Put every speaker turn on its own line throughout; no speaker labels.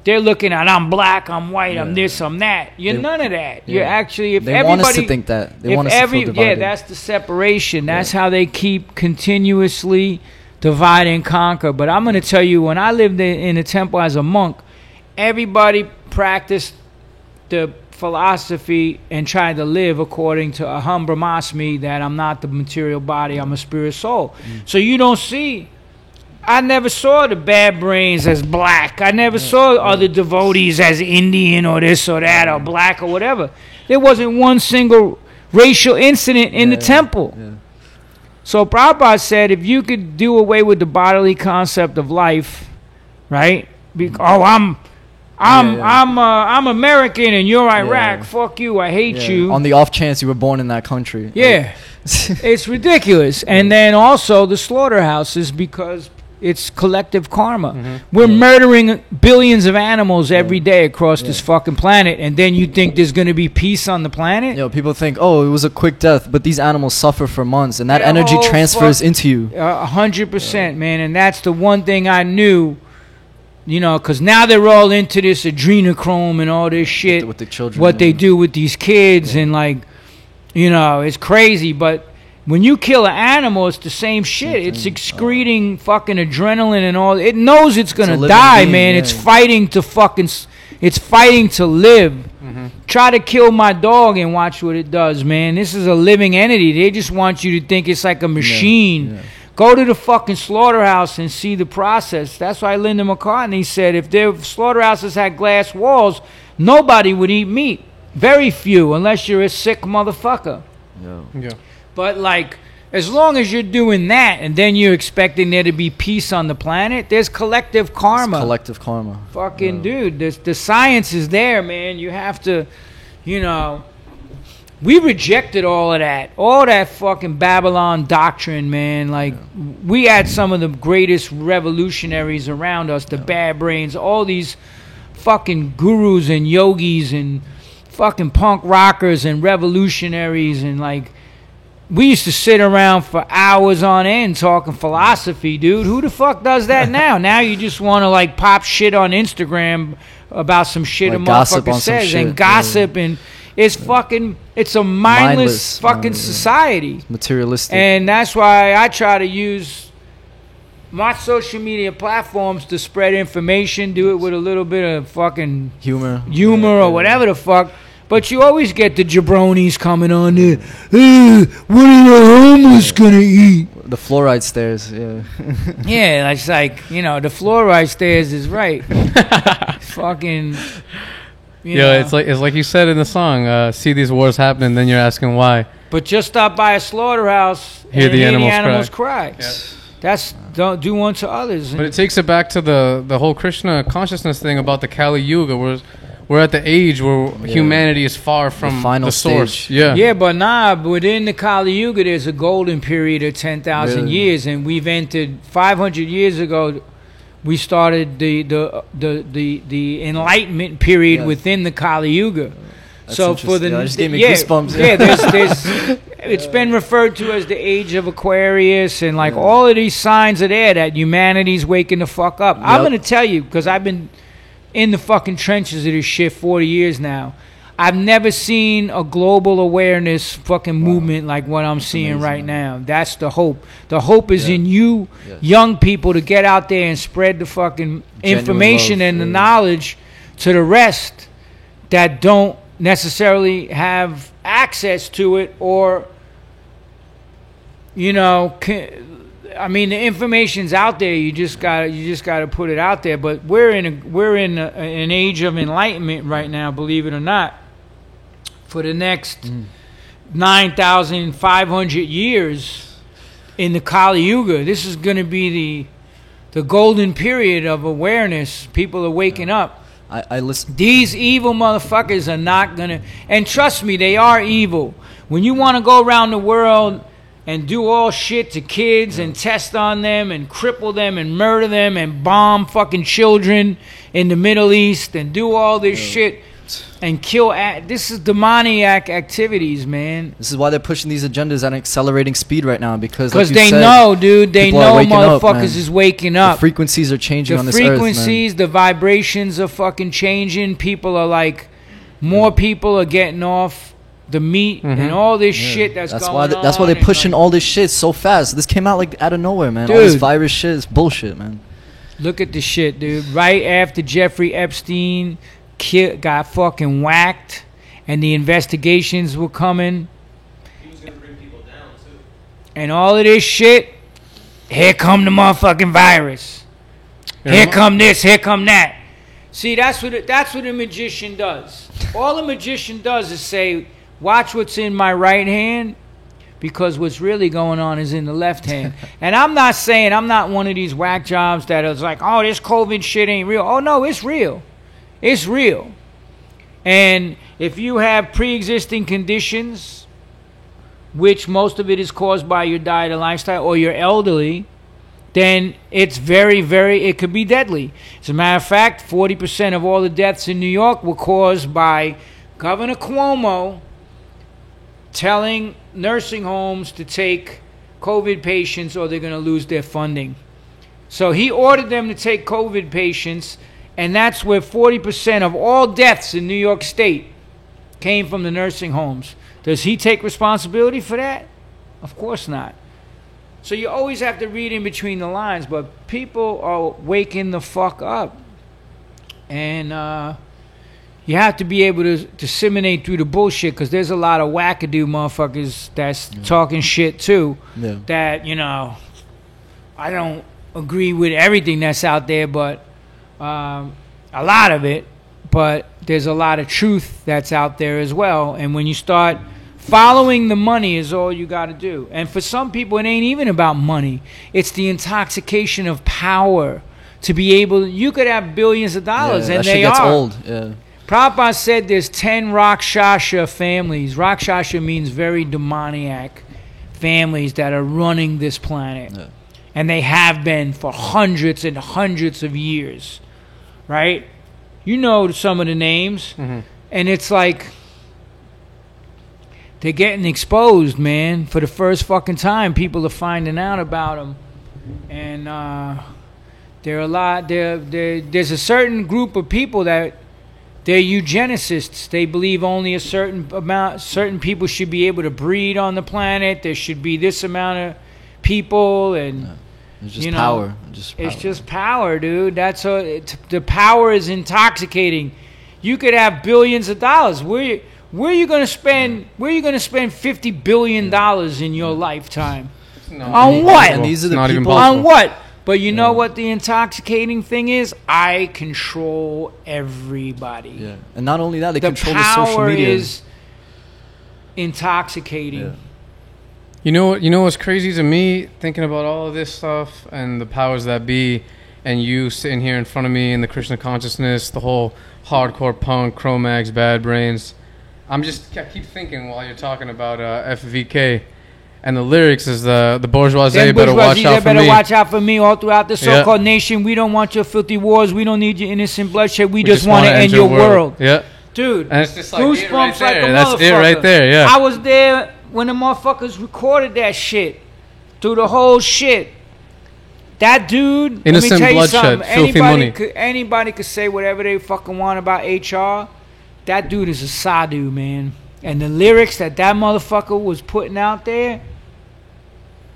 they're looking at, I'm black, I'm white, I'm this, I'm that. You're none of that. You're actually, if
they
everybody
want us to think that. They want us to feel divided.
Yeah, that's the separation. That's how they keep continuously divide and conquer. But I'm going to tell you, when I lived in a temple as a monk, everybody practiced the philosophy and tried to live according to Aham Brahmasmi, that I'm not the material body, I'm a spirit soul. So you don't see, I never saw the bad brains as black. I never saw other devotees as Indian or this or that or black or whatever. There wasn't one single racial incident in the temple. So Prabhupada said, if you could do away with the bodily concept of life, right? I'm American and you're Iraq. Fuck you. I hate you.
On the off chance you were born in that country.
Yeah. It's ridiculous. And then also the slaughterhouses, because it's collective karma. We're murdering billions of animals every day across this fucking planet, and then you think there's going to be peace on the planet?
People think, oh, it was a quick death, but these animals suffer for months, and that energy transfers into you.
100%, man. And that's the one thing I knew. You know, because now they're all into this adrenochrome and all this shit.
With the children.
What they do with these kids and, like, you know, it's crazy. But when you kill an animal, it's the same shit. It's excreting fucking adrenaline and all. It knows it's going to die, man. It's fighting to fucking... It's fighting to live. Try to kill my dog and watch what it does, man. This is a living entity. They just want you to think it's like a machine. Go to the fucking slaughterhouse and see the process. That's why Linda McCartney said if their slaughterhouses had glass walls, nobody would eat meat. Very few, unless you're a sick motherfucker. But, like, as long as you're doing that and then you're expecting there to be peace on the planet, there's collective karma.
It's collective karma.
Fucking dude, the science is there, man. You have to, you know... We rejected all of that fucking Babylon doctrine, man. Like, we had some of the greatest revolutionaries around us, the bad brains, all these fucking gurus and yogis and fucking punk rockers and revolutionaries, and, like, we used to sit around for hours on end talking philosophy, dude. Who the fuck does that now? Now you just want to, like, pop shit on Instagram about some shit a motherfucker says and gossip and... It's fucking, it's a mindless fucking society.
Materialistic.
And that's why I try to use my social media platforms to spread information, do it with a little bit of fucking humor or whatever the fuck. But you always get the jabronis coming on there. What are the homeless gonna eat?
The fluoride stairs,
yeah, it's like, you know, the fluoride stairs is right. Fucking...
it's like you said in the song, see these wars happening, then you're asking why.
But just stop by a slaughterhouse and
hear the animals
cry. That's don't do unto others.
But it takes it back to the whole Krishna consciousness thing about the Kali Yuga, where we're at the age where humanity is far from the source.
Stage.
Yeah, but within the Kali Yuga, there's a golden period of 10,000 years, and we've entered 500 years ago. We started the Enlightenment period within the Kali Yuga. So for the
just gave me goosebumps.
There's it's been referred to as the age of Aquarius, and like all of these signs are there that humanity's waking the fuck up. I'm gonna tell you, because I've been in the fucking trenches of this shit 40 years now. I've never seen a global awareness fucking movement like what I'm seeing right now. That's the hope. The hope is in you, young people, to get out there and spread the fucking information and the knowledge to the rest that don't necessarily have access to it, or, you know, I mean, the information's out there. You just gotta put it out there. But we're in an age of enlightenment right now, believe it or not. For the next 9,500 years in the Kali Yuga, this is going to be the golden period of awareness. People are waking up.
I listen.
These evil motherfuckers are not going to... And trust me, they are evil. When you want to go around the world and do all shit to kids and test on them and cripple them and murder them and bomb fucking children in the Middle East and do all this shit... and kill. This is demoniac activities, man.
This is why they're pushing these agendas at an accelerating speed right now, because like
they
said,
know, dude. They
people are
know
waking up,
motherfuckers
man.
is waking up.
The frequencies are changing
The
on this earth, man.
frequencies, the vibrations are fucking changing. People are like, more people are getting off the meat and all this shit that's going on.
That's why they're pushing all this shit so fast. This came out like out of nowhere, man. All this
Dude.
virus shit is bullshit, man.
Look at the shit, dude. Right after Jeffrey Epstein got fucking whacked and the investigations were coming.
He was going to bring people down, too.
And all of this shit, here come the motherfucking virus. Here come this, here come that. See, that's what a magician does. All a magician does is say, watch what's in my right hand, because what's really going on is in the left hand. And I'm not saying, I'm not one of these whack jobs that is like, oh, this COVID shit ain't real. Oh, no, it's real. It's real. And if you have pre-existing conditions, which most of it is caused by your diet and lifestyle, or you're elderly, then it's very, very, it could be deadly. As a matter of fact, 40% of all the deaths in New York were caused by Governor Cuomo telling nursing homes to take COVID patients or they're going to lose their funding. So he ordered them to take COVID patients, and that's where 40% of all deaths in New York State came from the nursing homes. Does he take responsibility for that? Of course not. So you always have to read in between the lines, but people are waking the fuck up. And you have to be able to disseminate through the bullshit, because there's a lot of wackadoo motherfuckers that's talking shit too.
Yeah.
That, you know, I don't agree with everything that's out there, but a lot of it. But there's a lot of truth that's out there as well. And when you start following the money is all you got to do. And for some people, it ain't even about money. It's the intoxication of power to be able. You could have billions of dollars, and
that
they
shit gets
are.
old. Yeah.
Prabhupada said there's 10 Rakshasa families. Rakshasa means very demoniac families that are running this planet.
Yeah.
And they have been for hundreds and hundreds of years. Right? You know some of the names.
Mm-hmm.
And it's like, they're getting exposed, man. For the first fucking time, people are finding out about them. And there are a lot. There's a certain group of people that they're eugenicists. They believe only a certain people should be able to breed on the planet. There should be this amount of people, and
It's just
you know,
power.
It's just power, dude. The power is intoxicating. You could have billions of dollars. Where are you going to spend? Where are you going to spend $50 billion in your lifetime? On what?
And these are the
Not even
people.
possible.
On what? But you know what the intoxicating thing is? I control everybody.
Yeah. And not only that, they
The
control the social
power
media.
is intoxicating.
Yeah.
You know what's crazy to me, thinking about all of this stuff and the powers that be, and you sitting here in front of me in the Krishna consciousness, the whole hardcore punk, Cro-Mags, Bad Brains. I keep thinking while you're talking about FVK, and the lyrics is the bourgeoisie
Them
better watch
bourgeoisie,
out
they
for
better
me.
watch out for me all throughout the so-called nation. We don't want your filthy wars. We don't need your innocent bloodshed. We just want to end your world.
Yeah.
Dude,
And it's just like
goosebumps
it right
like a
there.
motherfucker.
That's it right there, yeah.
I was there when the motherfuckers recorded that shit through the whole shit. That dude,
Innocent
let me tell you
bloodshed,
something.
filthy money.
Anybody could say whatever they fucking want about HR. That dude is a sadhu, man. And the lyrics that motherfucker was putting out there,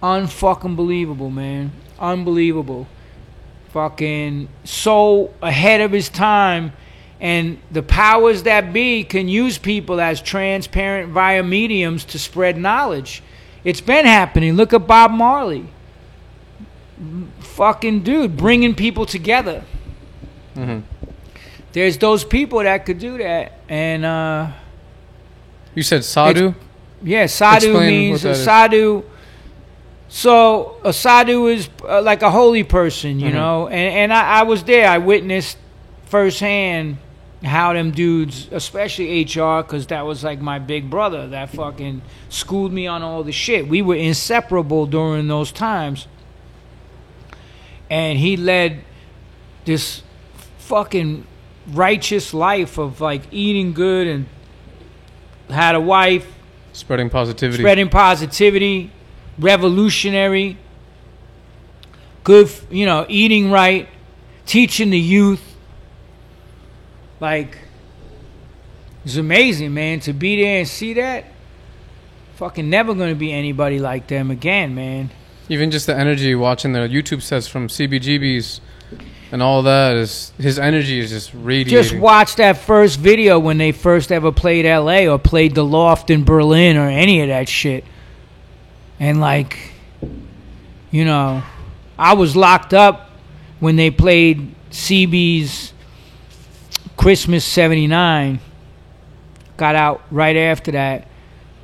unfucking believable, man. Unbelievable. Fucking so ahead of his time. And the powers that be can use people as transparent via mediums to spread knowledge. It's been happening. Look at Bob Marley. Fucking dude, bringing people together.
Mm-hmm.
There's those people that could do that. And
You said sadhu?
yeah, sadhu
Explain
means
what that is.
sadhu. So a sadhu is like a holy person, you know. And I was there. I witnessed firsthand how them dudes, especially HR, because that was like my big brother that fucking schooled me on all the shit. We were inseparable during those times. And he led this fucking righteous life of like eating good and had a wife,
Spreading
positivity, revolutionary, good, eating right, teaching the youth. Like, it's amazing, man, to be there and see that. Fucking never gonna be anybody like them again, man.
Even just the energy watching the YouTube sets from CBGBs and all that is his energy is just radiating.
Just watch that first video when they first ever played LA or played the Loft in Berlin or any of that shit. And like, I was locked up when they played CB's Christmas '79. Got out right after that.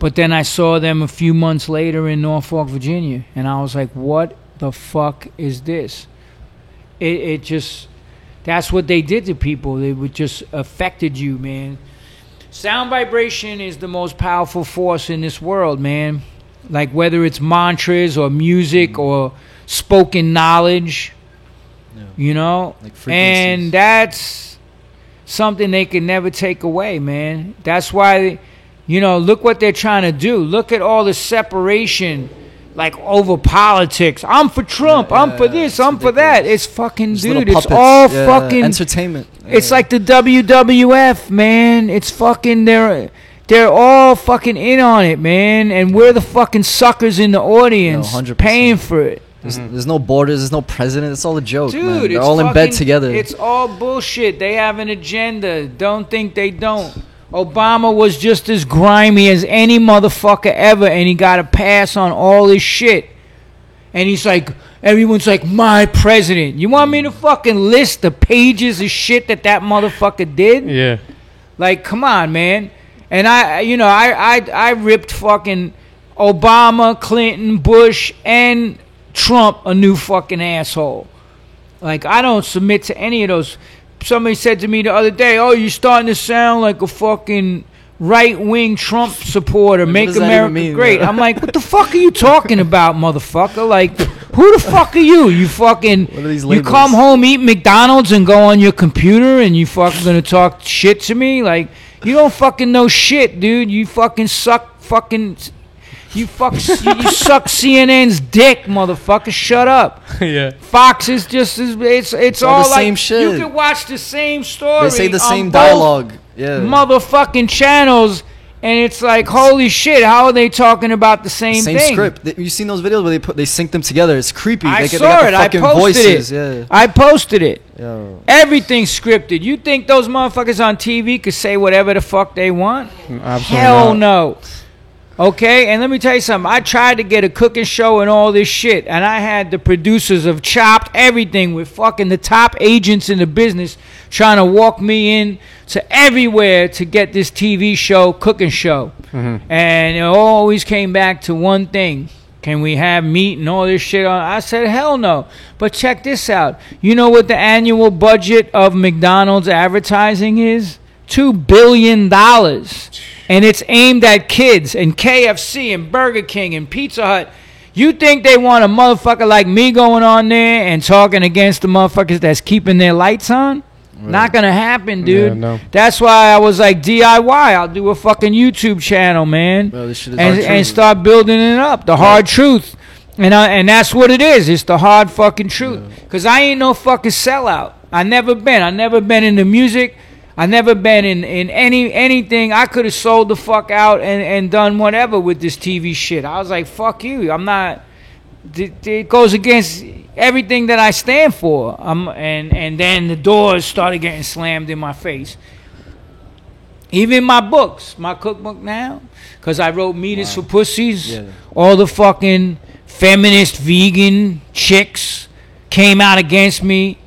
But then I saw them a few months later in Norfolk, Virginia, and I was like, what the fuck is this? It just, that's what they did to people. It would just affected you, man. Sound vibration is the most powerful force in this world, man. Like whether it's mantras or music or spoken knowledge,
Like
and that's something they can never take away, man. That's why, look what they're trying to do. Look at all the separation, like over politics. I'm for Trump. I'm for this. I'm for that. It's fucking, dude. It's all fucking
entertainment.
It's like the WWF, man. It's fucking they're all fucking in on it, man. And we're the fucking suckers in the audience
100%.
paying for it.
There's no borders. There's no president. It's all a joke,
Dude,
man. They're
it's
all in bed
fucking-
together.
It's all bullshit. They have an agenda. Don't think they don't. Obama was just as grimy as any motherfucker ever, and he got a pass on all his shit. And he's like, everyone's like, my president. You want me to fucking list the pages of shit that motherfucker did?
Yeah.
Like, come on, man. And I ripped fucking Obama, Clinton, Bush, and Trump a new fucking asshole. Like, I don't submit to any of those. Somebody said to me the other day, "Oh, you're starting to sound like a fucking right-wing Trump supporter. Make
does that
America
even mean,
great."
bro?
I'm like, what the fuck are you talking about, motherfucker? Like, who the fuck are you? You fucking,
What are these
you
labels?
come home, eat McDonald's, and go on your computer, and you fucking gonna talk shit to me? Like, you don't fucking know shit, dude. You fucking suck fucking... You suck CNN's dick, motherfucker. Shut up.
Yeah.
Fox is just it's all
the
like
same shit.
you can watch the same story.
They say the
on
same
both
dialogue. Yeah.
motherfucking channels, and it's like, holy shit, how are they talking about the same
Same
thing?
script. You seen those videos where they sync them together? It's creepy.
I
they
saw
got
it.
the
I
fucking
posted
voices.
it.
Yeah.
I posted it.
Yo.
Everything's scripted. You think those motherfuckers on TV could say whatever the fuck they want?
Absolutely
Hell
not.
no. Okay, and let me tell you something. I tried to get a cooking show and all this shit, and I had the producers of Chopped everything with fucking the top agents in the business trying to walk me in to everywhere to get this TV show, cooking show. And it always came back to one thing. Can we have meat and all this shit on? I said, hell no. But check this out. You know what the annual budget of McDonald's advertising is? $2 billion. And it's aimed at kids and KFC and Burger King and Pizza Hut. You think they want a motherfucker like me going on there and talking against the motherfuckers that's keeping their lights on?
Right.
Not gonna happen, dude.
Yeah, no.
That's why I was like, DIY. I'll do a fucking YouTube channel, man,
Bro, this shit is hard
and
truth.
start building it up. The hard truth, and that's what it is. It's the hard fucking truth. Cause I ain't no fucking sellout. I never been in the music. I never been in anything. I could have sold the fuck out and done whatever with this TV shit. I was like, fuck you. I'm not. It goes against everything that I stand for. And then the doors started getting slammed in my face. Even my books, my cookbook now, because I wrote Meat is for Pussies.
Yeah.
All the fucking feminist vegan chicks came out against me.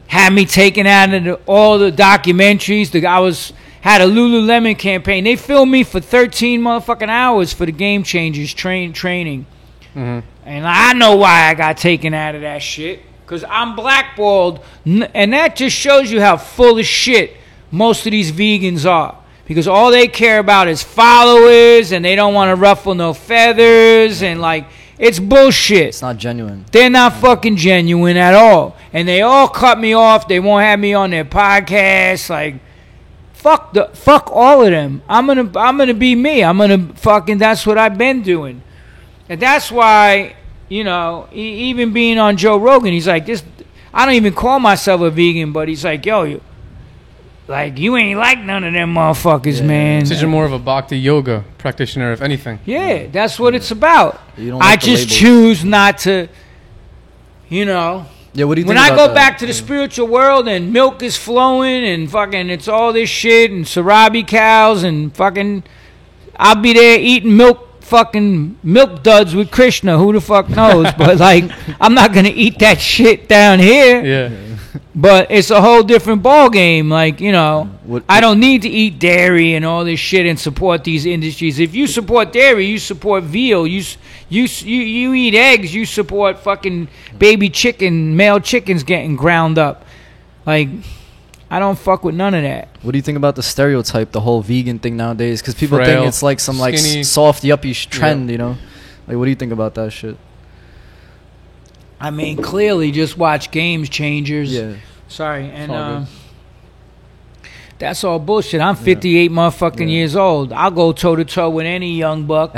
Had me taken out of all the documentaries. Had a Lululemon campaign. They filmed me for 13 motherfucking hours for the Game Changers training. And I know why I got taken out of that shit. Because I'm blackballed. And that just shows you how full of shit most of these vegans are. Because all they care about is followers. And they don't want to ruffle no feathers. And like, It's bullshit.
It's not genuine.
They're not fucking genuine at all. And they all cut me off. They won't have me on their podcast. Like, fuck all of them. I'm gonna be me. I'm gonna fucking, that's what I've been doing. And that's why, you know, even being on Joe Rogan, he's like, this, I don't even call myself a vegan, but he's like, yo, you ain't like none of them motherfuckers, man.
Such a more of a bhakti yoga practitioner, if anything.
Yeah, that's what it's about.
You don't
I
like the
just
labels.
choose not to, you know.
Yeah, what do you
When
think
I
about
go
that?
back to the spiritual world and milk is flowing and fucking it's all this shit and Sarabi cows and fucking, I'll be there eating fucking milk duds with Krishna. Who the fuck knows? But like, I'm not gonna eat that shit down here.
Yeah.
But it's a whole different ball game. Like, you know,
What-
I don't need to eat dairy and all this shit and support these industries. If you support dairy, you support veal. You eat eggs, you support fucking baby chicken, male chickens getting ground up. Like, I don't fuck with none of that.
What do you think about the stereotype, the whole vegan thing nowadays? Because people
Frail,
think it's like some like
skinny.
soft yuppie trend, you know? Like, what do you think about that shit?
I mean, clearly, just watch Games Changers.
Yeah.
Sorry,
all good.
and that's all bullshit. I'm 58 motherfucking
Yeah.
years old. I'll go toe to toe with any young buck.